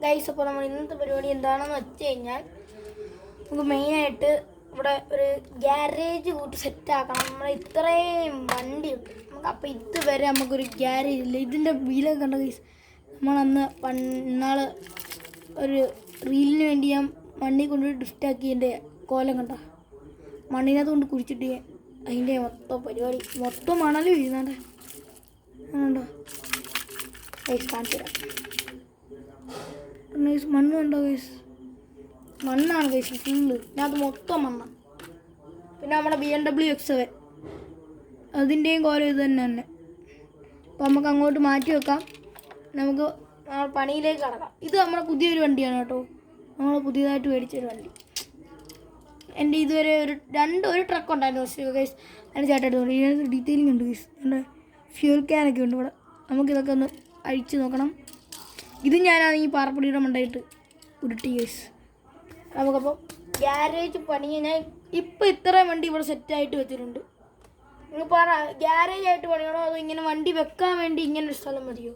Guys, അപ്പോൾ നമ്മൾ ഇന്നത്തെ പരിപാടി എന്താണെന്ന് വെച്ച് കഴിഞ്ഞാൽ നമുക്ക് മെയിനായിട്ട് ഇവിടെ ഒരു ഗ്യാരേജ് കൂട്ടി സെറ്റാക്കണം. നമ്മൾ ഇത്രയും വണ്ടിയുണ്ട് നമുക്ക്. അപ്പോൾ ഇതുവരെ നമുക്കൊരു ഗ്യാരേജ് ഇല്ല. ഇതിൻ്റെ വില കണ്ട ഗൈസ്, നമ്മളന്ന് നാളെ ഒരു റീലിന് വേണ്ടി ഞാൻ മണ്ണി കൊണ്ട് ഡ്രിഫ്റ്റാക്കിയതിൻ്റെ കോലം കണ്ട. മണ്ണിനകത്ത് കൊണ്ട് കുഴിച്ചിട്ട് അതിൻ്റെ മൊത്തം പരിപാടി മൊത്തം മണൽ വീഴുന്നുണ്ട്. ആണോ ഗൈസ്, കാണിച്ചു തരാം. മണ്ണ് കണ്ടോ ഗൈസ്? മണ്ണാണ് ഗൈസ് ഫുള്ള്. അത് മൊത്തം മണ്ണാണ്. പിന്നെ നമ്മുടെ BMW X7 അതിൻ്റെയും കോലം ഇത് തന്നെ. അപ്പോൾ നമുക്ക് അങ്ങോട്ട് മാറ്റി വെക്കാം. നമുക്ക് പണിയിലേക്ക് കടക്കാം. ഇത് നമ്മുടെ പുതിയൊരു വണ്ടിയാണ് കേട്ടോ. നമ്മൾ പുതിയതായിട്ട് മേടിച്ചൊരു വണ്ടി. എൻ്റെ ഇതുവരെ ഒരു ട്രക്ക് ഉണ്ടായിരുന്നു ഗൈസ്. അതിന് ചേട്ടൻ എടുത്തുകൊണ്ട് ഇതിനകത്ത് ഡീറ്റെയിലിംഗ് ഉണ്ട് ഗൈസ്. എൻ്റെ ഫ്യൂൽ ക്യാനൊക്കെ ഉണ്ട് ഇവിടെ. നമുക്കിതൊക്കെ ഒന്ന് അഴിച്ച് നോക്കണം. ഇത് ഞാനാണെങ്കിൽ പാറപ്പൊടിയുടെ മണ്ടായിട്ട് ഉരുട്ടി ഗൈസ്. നമുക്കപ്പോൾ ഗ്യാരേജ് പണിയെ ഞാൻ ഇപ്പോൾ ഇത്രയും വണ്ടി ഇവിടെ സെറ്റായിട്ട് വെച്ചിട്ടുണ്ട്. നിങ്ങൾ പറ, ഗ്യാരേജായിട്ട് പണിയണോ അതോ ഇങ്ങനെ വണ്ടി വെക്കാൻ വേണ്ടി ഇങ്ങനെ ഒരു സ്ഥലം മതിയോ?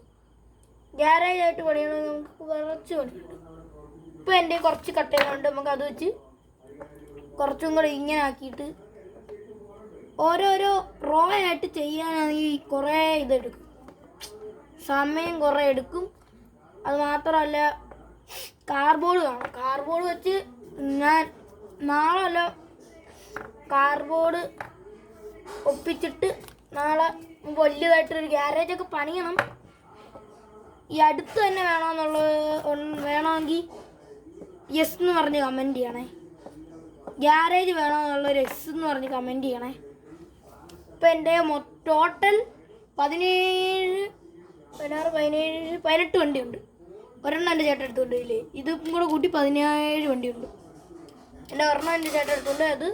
ഗ്യാരേജായിട്ട് പണിയണോ? നമുക്ക് കുറച്ച് പണിയുണ്ട്. ഇപ്പോൾ എൻ്റെ കുറച്ച് കട്ടകളുണ്ട്. നമുക്ക് അത് വെച്ച് കുറച്ചും കൂടെ ഇങ്ങനെ ആക്കിയിട്ട് ഓരോരോ റോ ആയിട്ട് ചെയ്യാനാണെങ്കിൽ കുറേ ഇതെടുക്കും, സമയം കുറേ എടുക്കും. അത് മാത്രമല്ല കാർബോർഡ് കാണും. കാർബോർഡ് വെച്ച് ഞാൻ നാളെ കാർബോർഡ് ഒപ്പിച്ചിട്ട് നാളെ വലിയതായിട്ടൊരു ഗ്യാരേജൊക്കെ പണിയണം. ഈ അടുത്ത് തന്നെ വേണമെങ്കിൽ യെസ് എന്ന് പറഞ്ഞ് കമൻറ്റ് ചെയ്യണേ. ഗ്യാരേജ് വേണമെന്നുള്ളൊരു യെസ് എന്ന് പറഞ്ഞ് കമൻറ്റ് ചെയ്യണേ. ഇപ്പം എൻ്റെ ടോട്ടൽ 18 വണ്ടിയുണ്ട്. ഒരെണ്ണം എൻ്റെ ചേട്ടൻ എടുത്തുകൊണ്ട് ഇല്ലേ, ഇതും കൂടെ കൂട്ടി 17 വണ്ടിയുണ്ട്. എൻ്റെ ഒരെണ്ണം എൻ്റെ ചേട്ടൻ എടുത്തുകൊണ്ട്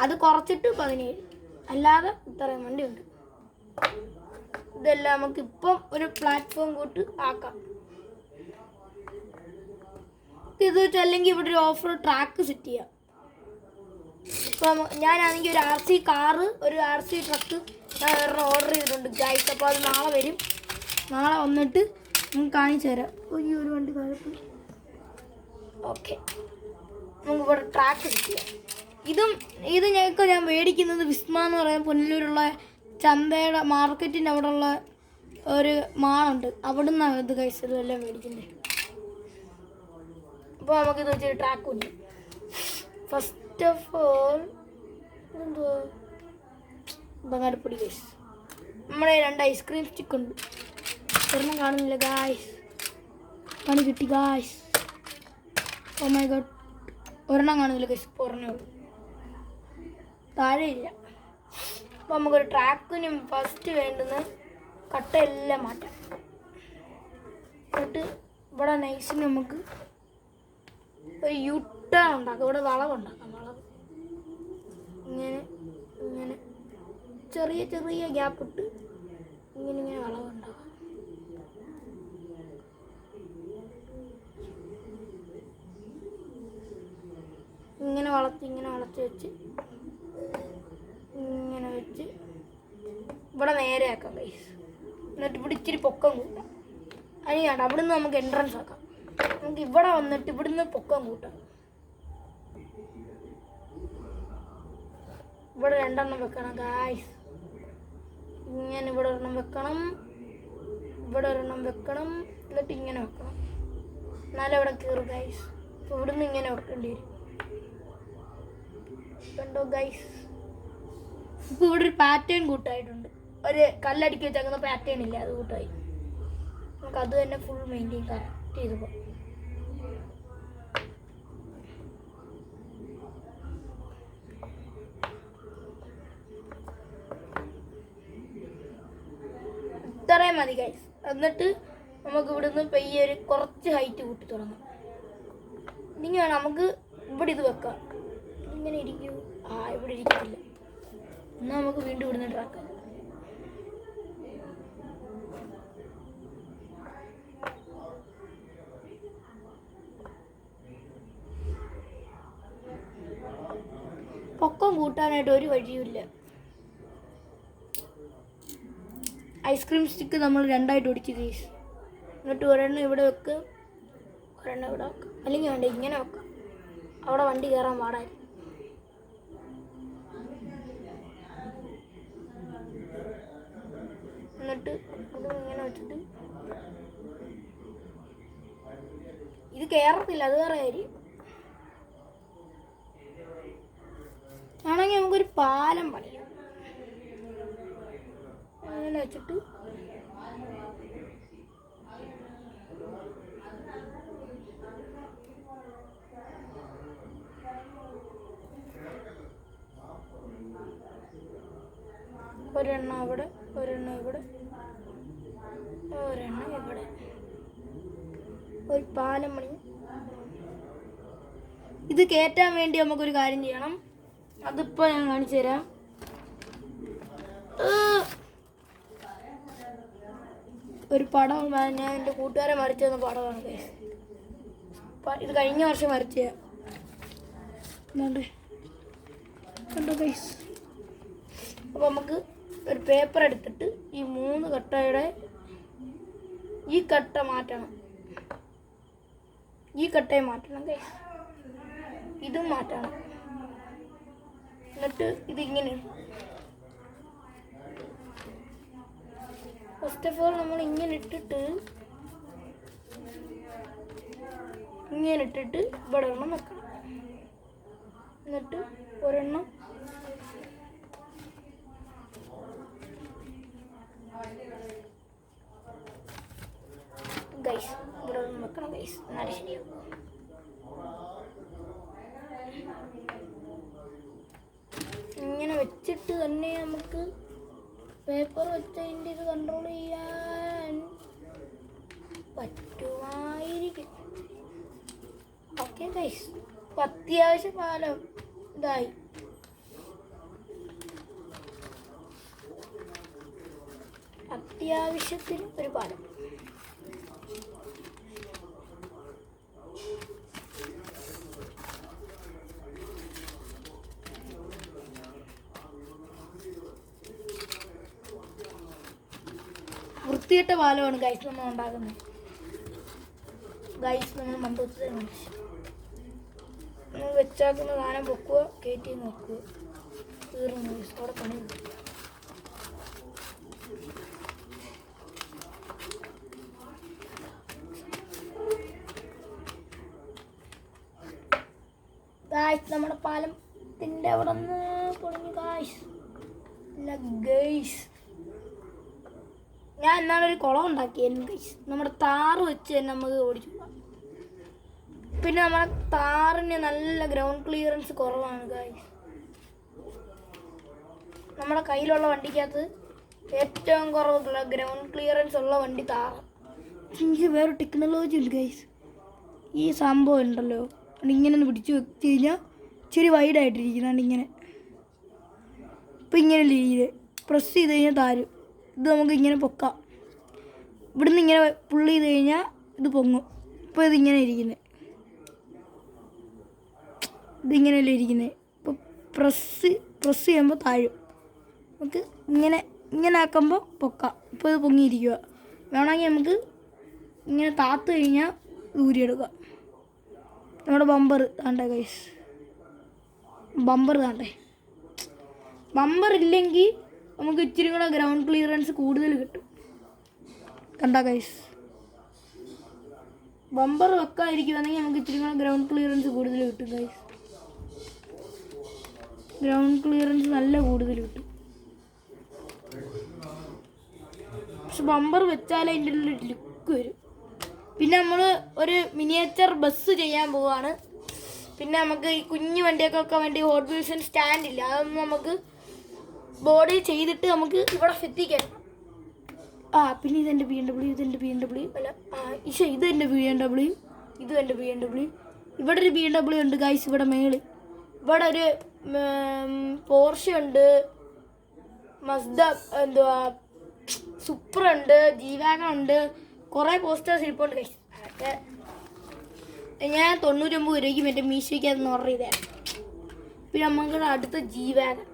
അത് കുറച്ചിട്ട് 17. അല്ലാതെ ഇത്രയും വണ്ടിയുണ്ട്. ഇതെല്ലാം നമുക്കിപ്പം ഒരു പ്ലാറ്റ്ഫോം കൂട്ട് ആക്കാം. ഇത് വെച്ചല്ലെങ്കിൽ ഇവിടെ ഒരു ഓഫ് റോഡ് ട്രാക്ക് സെറ്റ് ചെയ്യാം. ഇപ്പം ഞാനാണെങ്കിൽ ഒരു RC കാറ്, ഒരു RC ട്രക്ക് ഞാൻ ഒരെണ്ണം ഓർഡർ ചെയ്തിട്ടുണ്ട് ഗൈസ്. അപ്പോൾ അത് നാളെ വരും. നാളെ വന്നിട്ട് നമുക്ക് കാണിച്ചു തരാം. ഒരു വണ്ടി കാലത്ത് ഓക്കെ. നമുക്ക് ഇവിടെ ട്രാക്ക് സെറ്റ് ചെയ്യാം. ഇത് ഞാൻ മേടിക്കുന്നത് വിസ്മ എന്ന് പറയുന്ന പുനലൂരുള്ള ചന്തയുടെ മാർക്കറ്റിൻ്റെ അവിടെ ഉള്ള ഒരു മാളുണ്ട്. അവിടെ നിന്നാണ് ഇത് ഗൈസ് ഇതെല്ലാം മേടിക്കുന്നത്. അപ്പോൾ നമുക്കിത് വെച്ചൊരു ട്രാക്ക് ഉണ്ട്. ഫസ്റ്റ് ഓഫ് ഓൾ എന്തുവാ ബങ്ങാടിപ്പൊടി ഗൈസ്. നമ്മുടെ 2 ഐസ്ക്രീം സ്റ്റിക്ക് ഉണ്ട്. ഒരെണ്ണം കാണുന്നില്ല ഗായ്സ്. പണി കിട്ടി ഗായ്സ്. ഓ മൈ ഗോഡ്, ഒരെണ്ണം കാണുന്നില്ല ഗൈസ്. ഒരെണ്ണം താഴെയില്ല. അപ്പോൾ നമുക്കൊരു ട്രാക്കിന് ഫസ്റ്റ് വേണ്ടുന്ന കട്ടയെല്ലാം മാറ്റാം. എന്നിട്ട് ഇവിടെ നൈസിന് നമുക്ക് ഒരു യൂട്ടേൺ ഉണ്ടാക്കാം. ഇവിടെ വളവുണ്ടാക്കാം. വളവ് ഇങ്ങനെ ചെറിയ ചെറിയ ഗ്യാപ്പ് ഇട്ട് ഇങ്ങനെ വളവുണ്ടാക്കാം. ഇങ്ങനെ വളച്ച് വെച്ച് ഇങ്ങനെ വെച്ച് ഇവിടെ നേരെ ആക്കാം ഗൈസ്. എന്നിട്ട് ഇവിടെ ഇച്ചിരി പൊക്കം കൂട്ടാം. അതിന് വേണ്ട, അവിടെ നിന്ന് നമുക്ക് എൻട്രൻസ് ആക്കാം. നമുക്ക് ഇവിടെ വന്നിട്ട് ഇവിടുന്ന് പൊക്കം കൂട്ടാം. ഇവിടെ 2 എണ്ണം വെക്കണം ഗായ്സ്. ഇങ്ങനെ ഇവിടെ 1 എണ്ണം വെക്കണം, ഇവിടെ 1 എണ്ണം വെക്കണം, എന്നിട്ട് ഇങ്ങനെ വെക്കണം. എന്നാലും ഇവിടെ കയറും ഗൈസ്. അപ്പോൾ ഇവിടുന്ന് ഇങ്ങനെ വെക്കേണ്ടി വരും. കണ്ടോ ഗൈസ്, ഇപ്പോൾ ഇവിടെ ഒരു പാറ്റേൺ കൂട്ടായിട്ടുണ്ട്. ഒരു കല്ലടിക്കി വെച്ചേക്കുന്ന പാറ്റേൺ ഇല്ല, അത് കൂട്ടായി. നമുക്ക് അത് തന്നെ ഫുൾ മെയിൻറ്റെയിൻ കറക്റ്റ് ചെയ്ത് പോകാം. ഇത്രയും മതി ഗൈസ്. എന്നിട്ട് നമുക്ക് ഇവിടുന്ന് പയ്യെ കുറച്ച് ഹൈറ്റ് കൂട്ടി തുടങ്ങാം. ഇങ്ങനെ നമുക്ക് ഇവിടെ ഇത് വെക്കാം. ഇങ്ങനെ ഇരിക്കൂ. ഇവിടെ ഇരിക്കില്ല. എന്നാൽ നമുക്ക് വീണ്ടും ഇവിടുന്ന് ട്രാക്കാം. പൊക്കം കൂട്ടാനായിട്ട് ഒരു വഴിയുമില്ല. ഐസ്ക്രീം സ്റ്റിക്ക് നമ്മൾ 2ആയിട്ട് ഒടിച്ച് ഗൈസ്. എന്നിട്ട് ഒരെണ്ണം ഇവിടെ വെക്കുക, ഒരെണ്ണം ഇവിടെ വെക്കാം, അല്ലെങ്കിൽ വേണ്ട ഇങ്ങനെ വെക്കാം, അവിടെ വണ്ടി കയറാൻ പാടായി. എന്നിട്ട് ഇങ്ങനെ വെച്ചിട്ട് ഇത് കയറത്തില്ല, അത് വേറെ കാര്യം. ആണെങ്കിൽ നമുക്കൊരു പാലം പണിയാം. അങ്ങനെ വെച്ചിട്ട് ഒരെണ്ണം അവിടെ, ഒരെണ്ണം ഇവിടെ, ഒരെണ്ണം ഇവിടെ, ഒരു പാലം പണി. ഇത് കയറ്റാൻ വേണ്ടി നമുക്കൊരു കാര്യം ചെയ്യണം, അതിപ്പോൾ ഞാൻ കാണിച്ചു തരാം. ഒരു പടം ഞാൻ എൻ്റെ കൂട്ടുകാരെ വരച്ചു തന്ന പടമാണ് ഗൈസ്. ഇത് കഴിഞ്ഞ വർഷം വരച്ച കണ്ടോ ഗൈസ്. അപ്പോൾ നമുക്ക് ഒരു പേപ്പർ എടുത്തിട്ട് ഈ 3 കട്ടയുടെ ഈ കട്ട മാറ്റണം, ഈ കട്ടയെ മാറ്റണം ഗൈസ്, ഇതും മാറ്റണം. എന്നിട്ട് ഇതിങ്ങനെ ഫസ്റ്റ് ഓഫ് ഓൾ നമ്മൾ ഇങ്ങനെ ഇട്ടിട്ട് ഇവിടെ ഒരെണ്ണം വെക്കണം. എന്നിട്ട് ഒരെണ്ണം ഗൈസ് ഇവിടെ ഒരെണ്ണം വെക്കണം ഗൈസ്, എന്നാലും ശരിയാവും. ഇങ്ങനെ വെച്ചിട്ട് തന്നെ നമുക്ക് പേപ്പർ വെച്ചതിൻ്റെ ഇത് കൺട്രോൾ ചെയ്യാൻ പറ്റുമായിരിക്കും. ഓക്കെ ഗൈസ്, അപ്പം അത്യാവശ്യം പാലം ഇതായി. അത്യാവശ്യത്തിന് ഒരു പാലം. വൃത്തിയിട്ട പാലമാണ് ഗൈസ് നമ്മൾ ഉണ്ടാക്കുന്നത്. ഗൈസ് നമ്മൾ മണ്ടൂത്ത് നമ്മൾ വെച്ചാക്കുന്ന സാധനം പൊക്കുക, കയറ്റി നോക്കുക, തീർന്നു ഗൈസ്, അവിടെ പണി. ഗൈസ് നമ്മുടെ പാലത്തിൻ്റെ അവിടെ നിന്ന് പൊളിഞ്ഞു ഗൈസ്. ഗൈസ് ഞാൻ എന്നാലൊരു കുളം ഉണ്ടാക്കിയായിരുന്നു ഗൈസ്, നമ്മുടെ താറ് വെച്ച് തന്നെ നമുക്ക് ഓടിച്ചു. പിന്നെ നമ്മുടെ താറിന് നല്ല ഗ്രൗണ്ട് ക്ലിയറൻസ് കുറവാണ് ഗൈസ്. നമ്മുടെ കയ്യിലുള്ള വണ്ടിക്കകത്ത് ഏറ്റവും കുറവുള്ള ഗ്രൗണ്ട് ക്ലിയറൻസ് ഉള്ള വണ്ടി താറ്. എനിക്ക് വേറെ ടെക്നോളജി ഉണ്ട് ഗൈസ്. ഈ സംഭവം ഉണ്ടല്ലോ, ഇങ്ങനെ ഒന്ന് പിടിച്ച് വെച്ച് കഴിഞ്ഞാൽ ഇച്ചിരി വൈഡായിട്ടിരിക്കുന്നുണ്ട് ഇങ്ങനെ. ഇപ്പം ഇങ്ങനെ ഇത് പ്രസ് ചെയ്ത് കഴിഞ്ഞാൽ താരും. ഇത് നമുക്ക് ഇങ്ങനെ പൊക്കാം, ഇവിടുന്ന് ഇങ്ങനെ പുള്ളി ചെയ്ത് കഴിഞ്ഞാൽ ഇത് പൊങ്ങും. ഇപ്പോൾ ഇതിങ്ങനെ ഇരിക്കുന്നത്, ഇതിങ്ങനെയല്ലേ ഇരിക്കുന്നത്. ഇപ്പോൾ പ്രസ് ചെയ്യുമ്പോൾ താഴും. നമുക്ക് ഇങ്ങനെ ആക്കുമ്പോൾ പൊക്കാം. ഇപ്പോൾ ഇത് പൊങ്ങിയിരിക്കുക. വേണമെങ്കിൽ നമുക്ക് ഇങ്ങനെ താത്ത് കഴിഞ്ഞാൽ ഊരിയെടുക്കാം. നമ്മുടെ ബമ്പർ താണ്ടേ ഗൈസ്, ബമ്പർ താണ്ടേ. ബമ്പർ ഇല്ലെങ്കിൽ നമുക്ക് ഇച്ചിരി കൂടെ ഗ്രൗണ്ട് ക്ലിയറൻസ് കൂടുതൽ കിട്ടും. കണ്ടാ ഗൈസ്, ബമ്പർ വെക്കാതിരിക്കുവാണെങ്കിൽ നമുക്ക് ഇച്ചിരി കൂടെ ഗ്രൗണ്ട് ക്ലിയറൻസ് കൂടുതൽ കിട്ടും ഗൈസ്. ഗ്രൗണ്ട് ക്ലിയറൻസ് നല്ല കൂടുതൽ കിട്ടും. പക്ഷെ ബമ്പർ വെച്ചാൽ അതിൻ്റെ ഉള്ളിൽ ലുക്ക് വരും. പിന്നെ നമ്മൾ ഒരു മിനിയേച്ചർ ബസ് ചെയ്യാൻ പോവാണ്. പിന്നെ നമുക്ക് ഈ കുഞ്ഞു വണ്ടിയൊക്കെ വേണ്ടി ഹോട്ട് വീൽസിന് സ്റ്റാൻഡ് ഇല്ല, അതൊന്നും നമുക്ക് ബോഡി ചെയ്തിട്ട് നമുക്ക് ഇവിടെ എത്തിക്കാം. പിന്നെ ഇതെൻ്റെ BMW, ഇതെൻ്റെ BMW അല്ല ഇതെൻ്റെ BMW, ഇതും എൻ്റെ BMW. ഇവിടെ ഒരു BMW ഉണ്ട് ഗൈസ്, ഇവിടെ മേളിൽ. ഇവിടെ ഒരു പോർഷെ ഉണ്ട്, മസ്ദ എന്തുവാ സൂപ്പർ ഉണ്ട്, ജീവാഗൺ ഉണ്ട്, കുറേ പോസ്റ്റേഴ്സ് ഇരിപ്പുണ്ട് ഗൈസ്. അതൊക്കെ ഞാൻ 99 രൂപയ്ക്ക് മറ്റേ മീശോയ്ക്കകത്ത് ഓർഡർ ചെയ്തതാണ്. പിന്നെ നമുക്ക് അടുത്ത ജീവാഗൺ.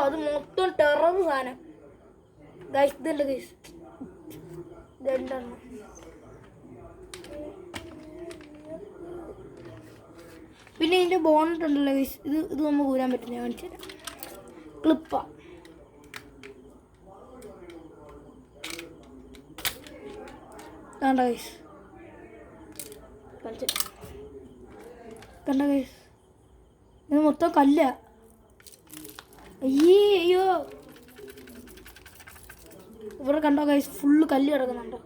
അത് മൊത്തം ടെറർ സാധനം ഗൈസ്. ഇതുണ്ട് ഗൈസ്, ഇതെണ്ണം പിന്നെ ഇതിൻ്റെ ബോണറ്റ് ഉണ്ടല്ലോ ഗൈസ്, ഇത് നമുക്ക് ഊരാൻ പറ്റില്ല, കാണിച്ചു തരാം. ക്ലിപ്പാ. കണ്ട ഗൈസ്, കണ്ട ഗൈസ്, ഇത് മൊത്തം കല്ല. അയ്യോ ഇവിടെ കണ്ടോ ഗൈസ്, ഫുള്ള് കല്ല് കിടക്കുന്നുണ്ടോ?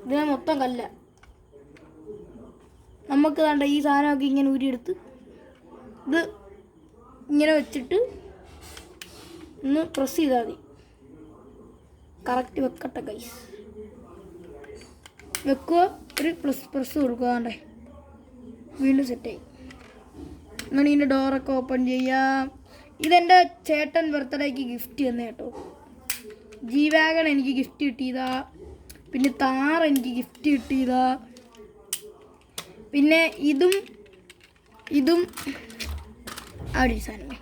ഇതിനെ മൊത്തം കല്ല. നമുക്ക് വേണ്ട ഈ സാധനമൊക്കെ ഇങ്ങനെ ഊരിയെടുത്ത് ഇത് ഇങ്ങനെ വെച്ചിട്ട് ഒന്ന് പ്രസ് ചെയ്താൽ മതി. കറക്റ്റ് വെക്കട്ടെ ഗൈസ്. വെക്കുക, ഒരു പ്രസ് കൊടുക്കുക. വേണ്ടേ, വീണ്ടും സെറ്റായി. അങ്ങനെ ഇതിൻ്റെ ഡോറൊക്കെ ഓപ്പൺ ചെയ്യാം. ഇതെൻ്റെ ചേട്ടൻ ബർത്ത്ഡേക്ക് ഗിഫ്റ്റ് തന്നെ കേട്ടോ. G-Wagon എനിക്ക് ഗിഫ്റ്റ് കിട്ടിയതാ. പിന്നെ താർ എനിക്ക് ഗിഫ്റ്റ് കിട്ടിയതാ. പിന്നെ ഇതും അവിടെ സാധനം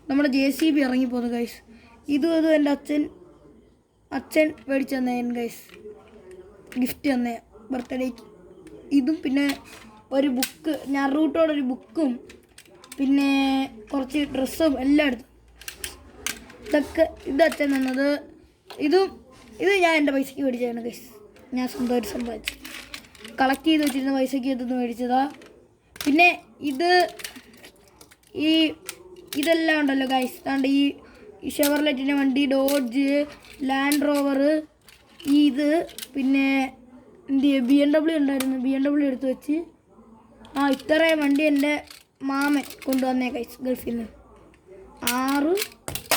നമ്മുടെ JCB ഇറങ്ങിപ്പോന്നു ഗൈസ്. ഇതും എൻ്റെ അച്ഛൻ മേടിച്ചു തന്നേൻ ഗൈസ്, ഗിഫ്റ്റ് തന്നേ ബർത്ത്ഡേക്ക്. ഇതും പിന്നെ ഒരു ബുക്ക്, നറൂട്ടോടൊരു ബുക്കും പിന്നെ കുറച്ച് ഡ്രസ്സും എല്ലാം എടുത്തു. ഇതൊക്കെ ഇത് അച്ഛൻ തന്നത്. ഇത് ഞാൻ എൻ്റെ പൈസയ്ക്ക് മേടിച്ചതാണ് ഗൈസ്. ഞാൻ സ്വന്തമായിട്ട് സമ്പാദിച്ചു കളക്ട് ചെയ്ത് വെച്ചിരുന്ന പൈസയ്ക്ക് ഇതൊന്ന് മേടിച്ചതാ. പിന്നെ ഇതെല്ലാം ഉണ്ടല്ലോ ഗൈസ്. അതുകൊണ്ട് ഈ ഷെവർലെറ്റിൻ്റെ വണ്ടി, ഡോഡ്ജ്, ലാൻഡ് റോവർ, ഇത് പിന്നെ BMW ഉണ്ടായിരുന്നു, BMW എടുത്ത് വെച്ച്. ഇത്രയും വണ്ടി എൻ്റെ മാമൻ കൊണ്ടുവന്നേ ഗൈസ് ഗൾഫിൽ നിന്ന്. 6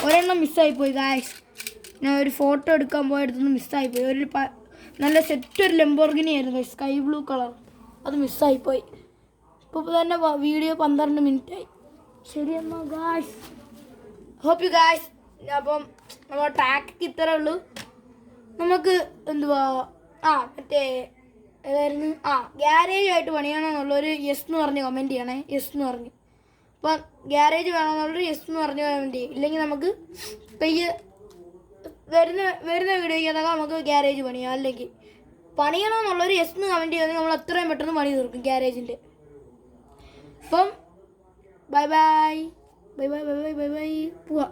ഒരെണ്ണം മിസ്സായിപ്പോയി ഗൈസ്. ഞാൻ ഒരു ഫോട്ടോ എടുക്കാൻ പോയടുത്തൊന്ന് മിസ്സായിപ്പോയി. ഒരു നല്ല സെറ്റ് ഒരു ലംബോർഗിനി ആയിരുന്നു ഗൈസ്, സ്കൈ ബ്ലൂ കളർ. അത് മിസ്സായിപ്പോയി. ഇപ്പോൾ തന്നെ വീഡിയോ 12 മിനിറ്റായി. ശരി എന്നാൽ ഗൈസ്, ഹോപ്പ് യു ഗൈസ്. അപ്പം നമ്മുടെ ട്രാക്ക് ഇത്രേ ഉള്ളൂ. നമുക്ക് എന്തുവാ മറ്റേ ഏതായിരുന്നു ഗ്യാരേജായിട്ട് പണിയണമെന്നുള്ളൊരു യെസ് എന്ന് പറഞ്ഞ് കമൻറ്റ് ചെയ്യണേ. യെസ് എന്ന് പറഞ്ഞു. അപ്പം ഗ്യാരേജ് വേണമെന്നുള്ളൊരു യെസ് എന്ന് പറഞ്ഞ് കമൻറ്റ് ചെയ്യും. ഇല്ലെങ്കിൽ നമുക്ക് വരുന്ന വീഡിയോയ്ക്കകത്തൊക്കെ നമുക്ക് ഗ്യാരേജ് പണിയാം. അല്ലെങ്കിൽ പണിയണമെന്നുള്ളൊരു യെസ് എന്ന് കമൻറ്റ് ചെയ്യുന്നത് നമ്മൾ അത്രയും പെട്ടെന്ന് പണി തീർക്കും ഗ്യാരേജിൻ്റെ. അപ്പം bye bye bye bye bye bye bye bye. പോവാം.